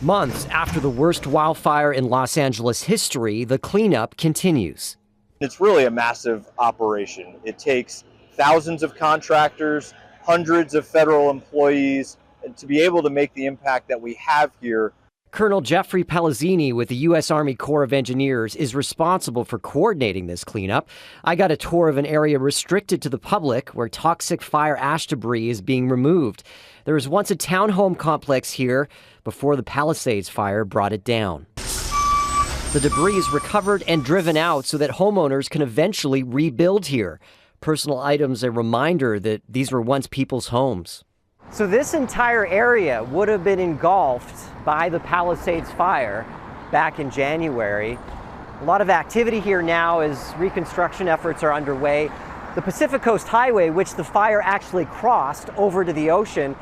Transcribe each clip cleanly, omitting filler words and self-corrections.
Months after the worst wildfire in Los Angeles history, the cleanup continues. It's really a massive operation. It takes thousands of contractors, hundreds of federal employees, and to be able to make the impact that we have here. Colonel Jeffrey Palazzini with the U.S. Army Corps of Engineers is responsible for coordinating this cleanup. I got a tour of an area restricted to the public where toxic fire ash debris is being removed. There was once a townhome complex here before the Palisades fire brought it down. The debris is recovered and driven out so that homeowners can eventually rebuild here. Personal items a reminder that these were once people's homes. So this entire area would have been engulfed by the Palisades fire back in January. A lot of activity here now as reconstruction efforts are underway. The Pacific Coast Highway, which the fire actually crossed over to the ocean,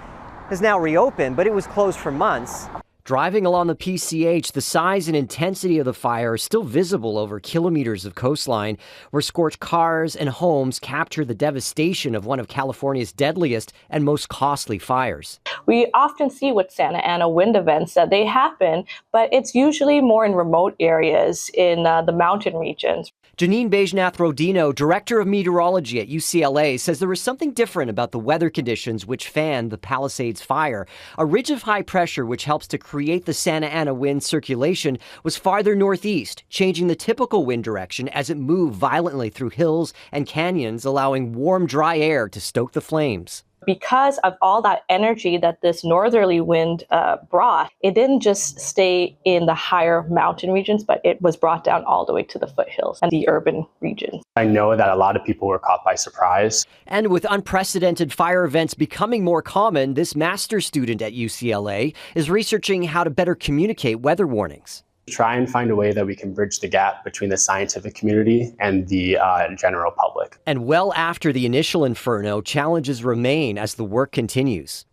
has now reopened, but it was closed for months. Driving along the PCH, the size and intensity of the fire is still visible over kilometers of coastline, where scorched cars and homes capture the devastation of one of California's deadliest and most costly fires. We often see with Santa Ana wind events that they happen, but it's usually more in remote areas in the mountain regions. Janine Baijnath-Rodino, director of meteorology at UCLA, says there was something different about the weather conditions which fanned the Palisades fire. A ridge of high pressure which helps to create the Santa Ana wind circulation was farther northeast, changing the typical wind direction as it moved violently through hills and canyons, allowing warm, dry air to stoke the flames. Because of all that energy that this northerly wind brought, it didn't just stay in the higher mountain regions, but it was brought down all the way to the foothills and the urban regions. I know that a lot of people were caught by surprise. And with unprecedented fire events becoming more common, this master's student at UCLA is researching how to better communicate weather warnings. Try and find a way that we can bridge the gap between the scientific community and the general public. And well after the initial inferno, challenges remain as the work continues.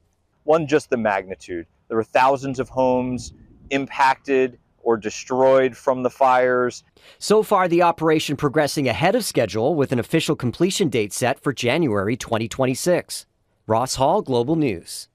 One, just the magnitude. There were thousands of homes impacted or destroyed from the fires. So far, the operation progressing ahead of schedule with an official completion date set for January 2026. Ross Hall, Global News.